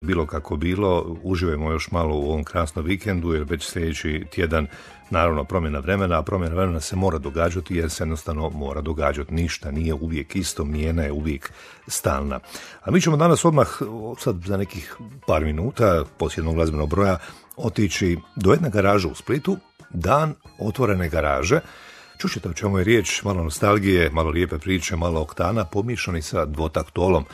Bilo kako bilo, uživajmo još malo u ovom krasnom vikendu, jer već sljedeći tjedan, naravno, promjena vremena, a promjena vremena se mora događati, jer se jednostavno mora događati. Ništa nije uvijek isto, mijena je uvijek stalna. A mi ćemo danas odmah, sad za nekih par minuta, poslije jednog glazbenog broja, otići do jedne garaže u Splitu, dan otvorene garaže. Čućete o čemu je riječ, malo nostalgije, malo lijepe priče, malo oktana, pomiješani sa dvotaktolom.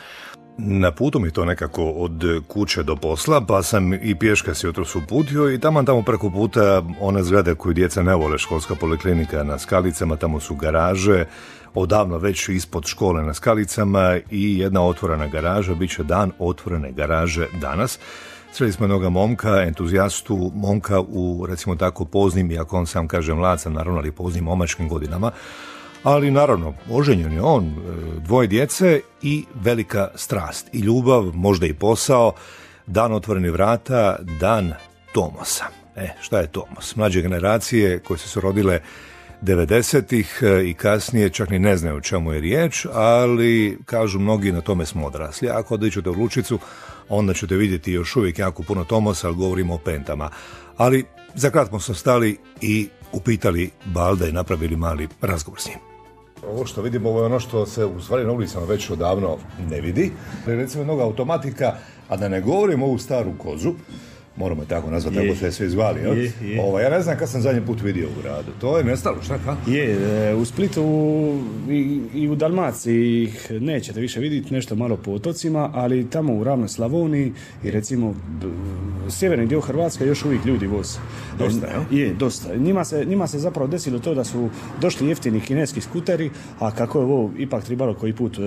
Na putu mi to nekako od kuće do posla, pa sam i pješke se jutros uputio i tamo preko puta one zgrade koju djeca ne vole, školska poliklinika na Skalicama, tamo su garaže, odavno već ispod škole na Skalicama i jedna otvorena garaža, bit će dan otvorene garaže danas. Sreli smo jednoga momka, entuzijastu, momka u, recimo tako, poznim, iako on sam kaže mlad sam, naravno, ali poznim momačkim godinama, ali naravno, oženjen je on, dvoje djece i velika strast i ljubav, možda i posao, dan otvorenih vrata, dan Tomosa. Šta je Tomos? Mlađe generacije koje su se rodile 90-ih i kasnije čak ni ne znaju o čemu je riječ, ali kažu mnogi na tome smo odrasli. Ako odičete u Lučicu, onda ćete vidjeti još uvijek jako puno Tomosa, ali govorimo o pentama. Ali za kratko smo stali i upitali Balda i napravili mali razgovor s njim. Ovo što vidimo, ovo je ono što se u stvari na ulicama već odavno ne vidi. Recimo mnoga automatika, a da ne govorim ovu staru kozu, moramo je tako nazvati, tako se je sve zvali. Ja ne znam kad sam zadnji put vidio u gradu. To je nestalo, šta ka? U Splitu i u Dalmaciji ih nećete više vidjeti, nešto malo po otocima, ali tamo u ravnoj Slavoniji i recimo sjeverni dio Hrvatske još uvijek ljudi voze. Dosta, dosta. Njima se zapravo desilo to da su došli jeftini kineski skuteri, a kako je ovo ipak trebalo koji put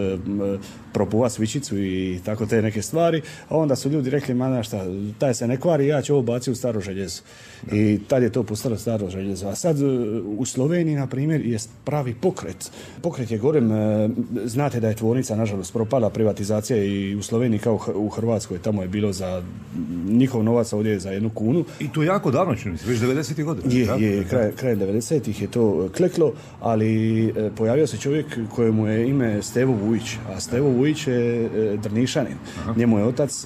propuva svičicu i tako te neke stvari, a onda su ljudi rekli, ma šta, taj se ne kvari, ja ću ovo baciti u staro željezo. Da. I tad je to postalo staro željezo. A sad u Sloveniji, na primjer, je pravi pokret. Pokret je gorem, znate da je tvornica, nažalost, propala, privatizacija i u Sloveniji kao u Hrvatskoj, tamo je bilo za njihov novac, ovdje je za 1 kunu. I to jako davno, čini se, već 90. godina. Kraj 90-ih je to kleklo, ali pojavio se čovjek kojemu je ime Stevo Vujić, a Stevo Vujić je Drnišanin. Aha. Njemu je otac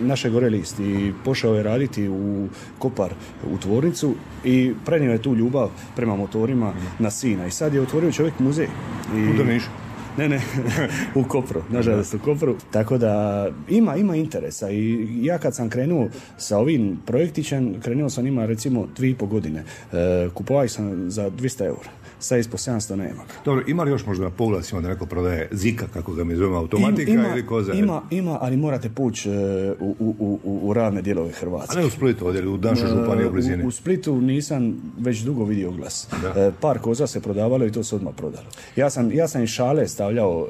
naše gore list i pošao je raditi u Kopar, u tvornicu i prenio je tu ljubav prema motorima na sina. I sad je otvorio čovjek muzej. U Drnišu? Ne, u Kopru, nažalost u Kopru. Tako da ima interesa i ja kad sam krenuo sa ovim projektićem, krenuo sam ima recimo 2,5 godine. Kupovao sam za 200 eura. Sad ispod 700 nema. Dobro, ima li još možda na poglasima da neko prodaje Zika, kako ga mi zovemo, automatika ili koza? Ima, ali morate pući u ravne dijelove Hrvatske. A ne u Splitu, ovdje u našoj županiji u blizini? U Splitu nisam već dugo vidio oglas. Par koza se prodavalo i to se odmah prodalo. Ja sam iz šale stavljao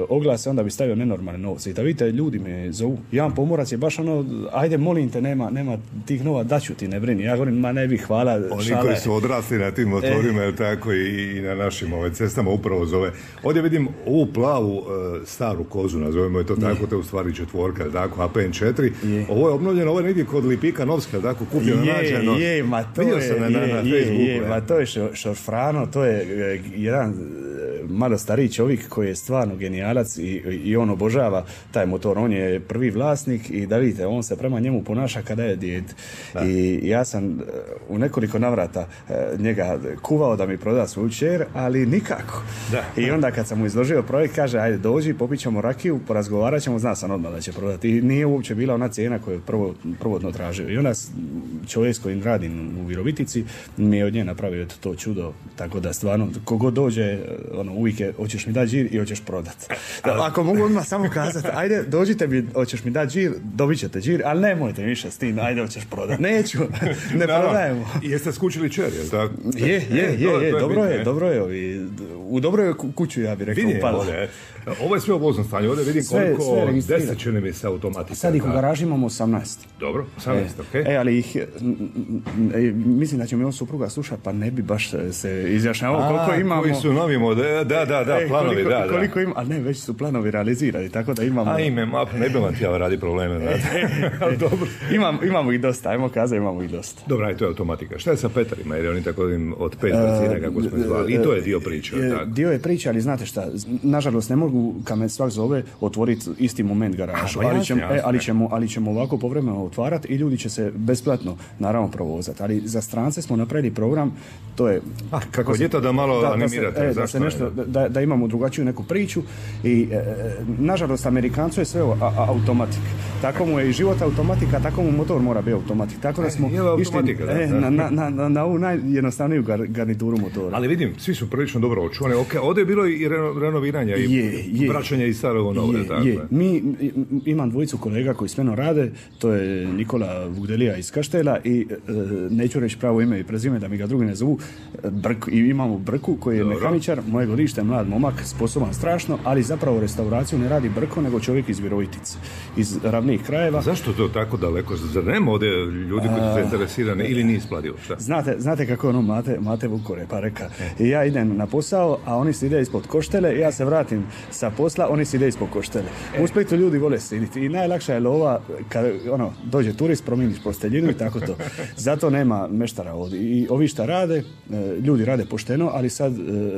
oglase, onda bi stavio nenormalne novce. I da vidite, ljudi me zovu. Jedan pomorac je baš ono, ajde molim te, nema tih nova, daću ti, ne brini. Ja govorim, ma ne bih, hvala. Oni koji su odrasli na tim motorima, tako i na našim cestama upravo zove. Ovdje vidim ovu plavu staru kozu, nazovemo je to tako, to je u stvari četvorka, tako, APN4. Ovo je obnovljeno, ovo je negdje kod Lipika Novska, tako, kupljeno, nađeno. Vidio sam na Facebooku. To je Šorfrano, to je jedan malo stariji čovjek koji je stvarno genijalac i on obožava taj motor. On je prvi vlasnik i da vidite, on se prema njemu ponaša kada je dijete. I ja sam u nekoliko navrata njega kuvao da mi proda svoju čer, ali nikako. I onda kad sam mu izložio projekt, kaže, ajde dođi, popit ćemo rakiju, porazgovarat ćemo, zna sam odmah da će prodati. I nije uopće bila ona cijena koju je prvotno tražio. I onda čovjek s kojim radim u Virovitici mi je od nje napravio to čudo, tako da stvarno, kogod dođe, uvijek je, hoćeš mi dati žir i hoćeš prodati. Ako mogu odmah samo kazati, ajde, dođite mi, hoćeš mi dati žir, dobit ćete žir, ali nemojte više s tim, ajde, hoćeš prodati. Neću, ne prodajemo. Jeste skučili čer, jel tako? Je, dobro je. U dobroj kuću, ja bih rekao, upala. Ovo je sve u voznom stanju, ovdje vidim koliko 10 čini mi se automatika. Sad ih u garaži imamo 18. Dobro, 18, okej. Ali ih, mislim da će mi on supruga slušati, pa ne bi baš se izjašnjavao koliko imamo. Koji su novi modeli, da, planovi, koliko ima, ali ne, već su planovi realizirani, tako da imamo. Ne bi vam tijelo radi probleme, dobro. Imamo ih dosta, ajmo kazati, imamo ih dosta. Dobro, to je automatika. Šta je sa petarima, jer oni tako od 5 brzina, kako smo zvali, i to je dio priče. dio je priče, ali znate šta, nažalost ne mogu, kad me svak zove, otvoriti isti moment garažu, ali ćemo ovako povremeno otvarati i ljudi će se besplatno naravno provozati, ali za strance smo napravili program, to je kako ljeta da malo animirate, da imamo drugačiju neku priču i nažalost Amerikancu je sve automatik, tako mu je i život automatika, tako mu motor mora biti automatik, tako da smo išli na ovu najjednostavniju garnituru motora. Ali vidim, svi su prilično dobro očuvani. Ovdje je bilo i renoviranja i vraćanja iz starog u novo. Mi imam dvojicu kolega koji smeno rade, to je Nikola Vugdelija iz Kaštela i neću reći pravo ime i prezime da mi ga drugi ne zovu, i imamo Brku koji je mehaničar, moje godište, mlad momak, sposoban strašno, ali zapravo restauraciju ne radi Brko, nego čovjek iz Virovitice, iz ravnih krajeva. Zašto to tako daleko? Zar nema ovdje ljudi koji su zainteresirani ili nije ispladivo? Znate kako ono Mate Vukore pa reka. I ja idem na posao, a oni se ide ispod koštele, ja se vratim sa posla, oni se ide ispod koštele. U Splitu ljudi vole siditi i najlakša je lova kad dođe turist, promijeniš posteljinu i tako to. Zato nema meštara ovdje. I ovi šta rade, ljudi rade pošteno, ali sad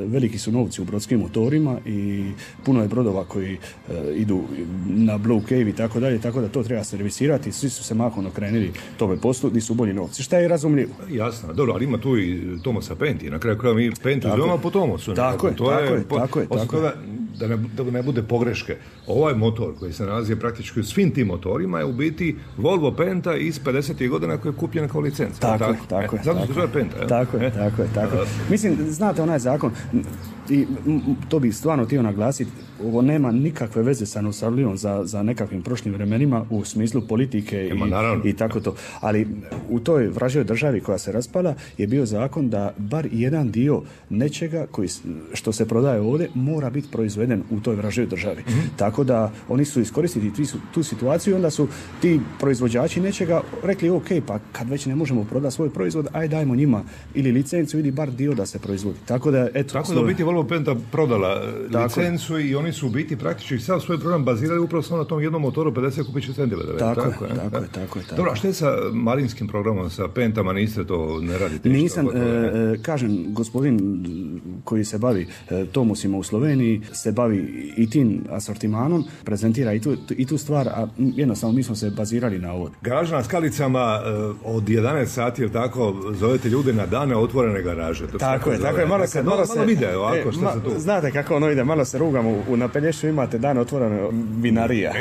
veliki su novci u brodskim motorima i puno je brodova koji idu na Blue Cave i tako dalje, tako da to treba servisirati. Svi su se mahom okrenuli tome poslu, gdje su bolji novci. Šta je razumljivo? Jasno, dobro, ali ima tu i Tomosa Penti. Na kraju kraja mi Penti zovemo po Tomosu. Tako je. Da ne bude pogreške. Ovaj motor koji se nalazi praktički u svim tim motorima je u biti Volvo Penta iz 50. godina koji je kupljen kao licenca. Tako je. Zato se zove Penta. Tako je. Mislim, znate onaj zakon, i to bih stvarno htio naglasiti, ovo nema nikakve veze sa nostalgijom za nekakvim prošlim vremenima u smislu politike i tako to. Ali u toj vražjoj državi koja se raspala je bio zakon da bar jedan dio nečega što se prodaje ovdje mora biti proizveden u toj vražjoj državi. Mm-hmm. Tako da oni su iskoristili tu situaciju i onda su ti proizvođači nečega rekli ok, pa kad već ne možemo prodati svoj proizvod, aj dajmo njima ili licencu ili bar dio da se proizvodi. Tako da u biti Volvo Penta prodala licencu i oni su u biti praktički sav svoj program bazirali upravo samo na tom jednom motoru 50 kubičnih centimetara. Tako je. Dobro, a što je sa marinskim programom, sa Pentama, niste to ne radite? Nisam, kažem, gospodin koji se bavi Tomusima u Sloveniji, se bavi i tim asortimanom, prezentira i tu stvar, a jednostavno mi smo se bazirali na ovo. Garaža na Skalicama od 11 sati, ili tako, zovete ljude na dane otvorene garaže. Tako je, malo vide ovako što se tu... Znate kako ono ide, malo se rugamo, na Pelješću imate dan otvorene vinarija,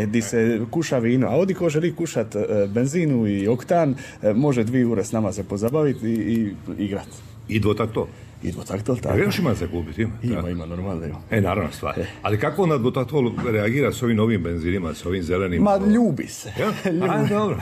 di se kuša vino, a ovdje ko želi kušat benzinu i oktan, može 2 ure s nama se pozabaviti i igrati. I dvotakto? I dvotaktol, tako. A još ima za kupiti? Ima, normalno ima. Naravno stvar. Ali kako onda dvotaktol reagira s ovim novim benzinima, s ovim zelenima? Ma ljubi se. Ja? Dobro.